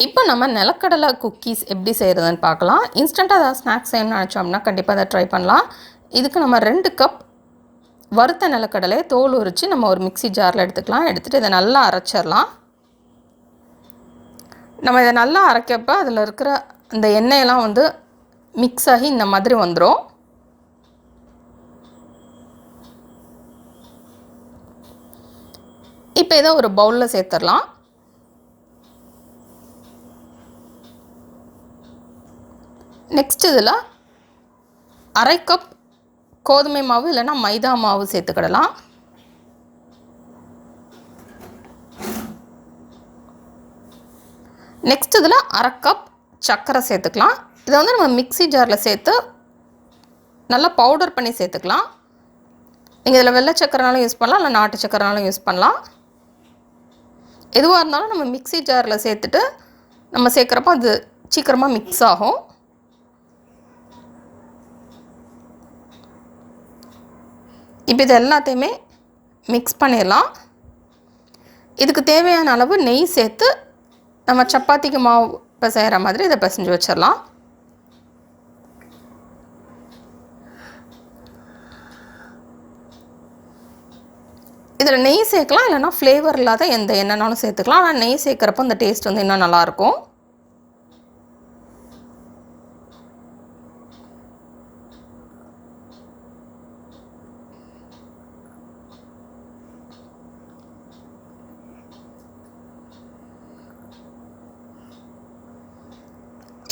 இப்போ நம்ம நிலக்கடலை குக்கீஸ் எப்படி செய்கிறதுன்னு பார்க்கலாம். இன்ஸ்டண்ட்டாக ஏதாவது ஸ்நாக்ஸ் செய்யணும்னு நினச்சோம்னா கண்டிப்பாக அதை ட்ரை பண்ணலாம். இதுக்கு நம்ம 2 கப் வறுத்த நிலக்கடலையை தோல் உரித்து நம்ம ஒரு மிக்ஸி ஜாரில் எடுத்துக்கலாம். எடுத்துகிட்டு இதை நல்லா அரைச்சிடலாம். நம்ம இதை நல்லா அரைக்கப்ப அதில் இருக்கிற அந்த எண்ணெயெல்லாம் வந்து மிக்ஸ் ஆகி இந்த மாதிரி வந்துடும். இப்போ இதை ஒரு பவுலில் சேர்த்துடலாம். நெக்ஸ்ட் இதில் அரை கப் கோதுமை மாவு இல்லைன்னா மைதா மாவு சேர்த்துக்கிடலாம். நெக்ஸ்ட் இதில் அரை கப் சர்க்கரை சேர்த்துக்கலாம். இதை வந்து நம்ம மிக்ஸி ஜாரில் சேர்த்து நல்லா பவுடர் பண்ணி சேர்த்துக்கலாம். நீங்கள் இதில் வெள்ளை சர்க்கரைனாலும் யூஸ் பண்ணலாம், இல்லை நாட்டு சர்க்கரைனாலும் யூஸ் பண்ணலாம். எதுவாக இருந்தாலும் நம்ம மிக்ஸி ஜாரில் சேர்த்துட்டு நம்ம சேர்க்குறப்போ அது சீக்கிரமாக மிக்ஸ் ஆகும். இப்போ இது எல்லாத்தையுமே மிக்ஸ் பண்ணிடலாம். இதுக்கு தேவையான அளவு நெய் சேர்த்து நம்ம சப்பாத்திக்கு மாவு பிசைகிற மாதிரி இதை பிசைஞ்சு வச்சிடலாம். இதில் நெய் சேர்க்கலாம், இல்லைனா ஃப்ளேவர் இல்லாத எந்த எண்ணெய்னாலும் சேர்த்துக்கலாம். ஆனால் நெய் சேர்க்குறப்போ அந்த டேஸ்ட் வந்து இன்னும் நல்லாயிருக்கும்.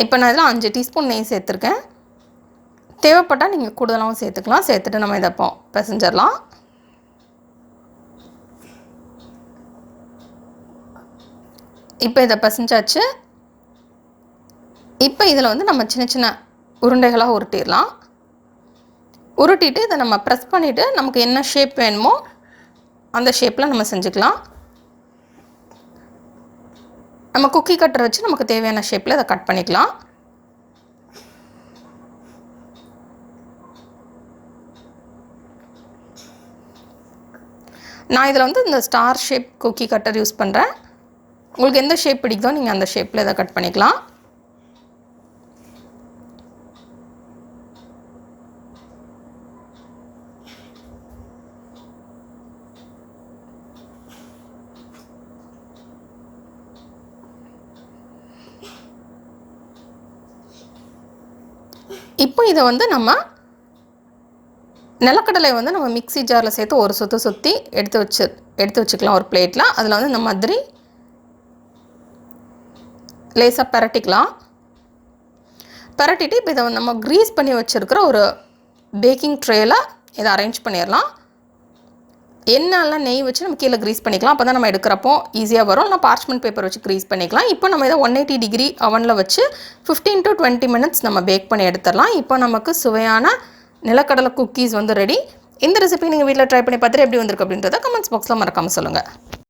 இப்போ நான் இதில் 5 டீஸ்பூன் நெய் சேர்த்துருக்கேன். தேவைப்பட்டால் நீங்கள் கூடுதலாகவும் சேர்த்துக்கலாம். சேர்த்துட்டு நம்ம இதை பிசைஞ்சிடலாம். இப்போ இதை பிசைஞ்சாச்சு. இப்போ இதில் வந்து நம்ம சின்ன சின்ன உருண்டைகளாக உருட்டிடலாம். உருட்டிட்டு இதை நம்ம ப்ரெஸ் பண்ணிவிட்டு நமக்கு என்ன ஷேப் வேணுமோ அந்த ஷேப்பில் நம்ம செஞ்சுக்கலாம். நம்ம குக்கி கட்டர் வச்சு நமக்கு தேவையான ஷேப்பில் இதை கட் பண்ணிக்கலாம். நான் இதில் வந்து இந்த star shape cookie cutter use பண்ணுறேன். உங்களுக்கு எந்த ஷேப் பிடிக்குதோ நீங்கள் அந்த ஷேப்பில் இதை கட் பண்ணிக்கலாம். இப்போ இதை வந்து நம்ம நிலக்கடலை வந்து நம்ம மிக்ஸி ஜாரில் சேர்த்து ஒரு சுற்றி எடுத்து வச்சுக்கலாம் ஒரு பிளேட்டில். அதில் வந்து இந்த மாதிரி லேசாக பரட்டிக்கலாம். பரட்டிட்டு இப்போ இதை நம்ம க்ரீஸ் பண்ணி வச்சுருக்கிற ஒரு பேக்கிங் ட்ரேயில் இதை அரேஞ்ச் பண்ணிடலாம். எண்ணெய்லாம் நெய் வச்சு நம்ம கீழே க்ரீஸ் பண்ணிக்கலாம். அப்போ தான் நம்ம எடுக்கிறப்போ ஈஸியாக வரும். இல்லை பார்ச்மெண்ட் பேப்பர் வச்சு க்ரீஸ் பண்ணிக்கலாம். இப்போ நம்ம இதை 180 டிகிரி அவனில் வச்சு 15 to 20 மினிட்ஸ் நம்ம பேக் பண்ணி எடுத்துடலாம். இப்போ நமக்கு சுவையான நிலக்கடலை குக்கீஸ் வந்து ரெடி. இந்த ரெசிபி நீங்கள் வீட்டில் ட்ரை பண்ணி பார்த்துட்டு எப்படி வந்திருக்கு அப்படின்றத கமெண்ட்ஸ் பாக்ஸில் மறக்காமல் சொல்லுங்கள்.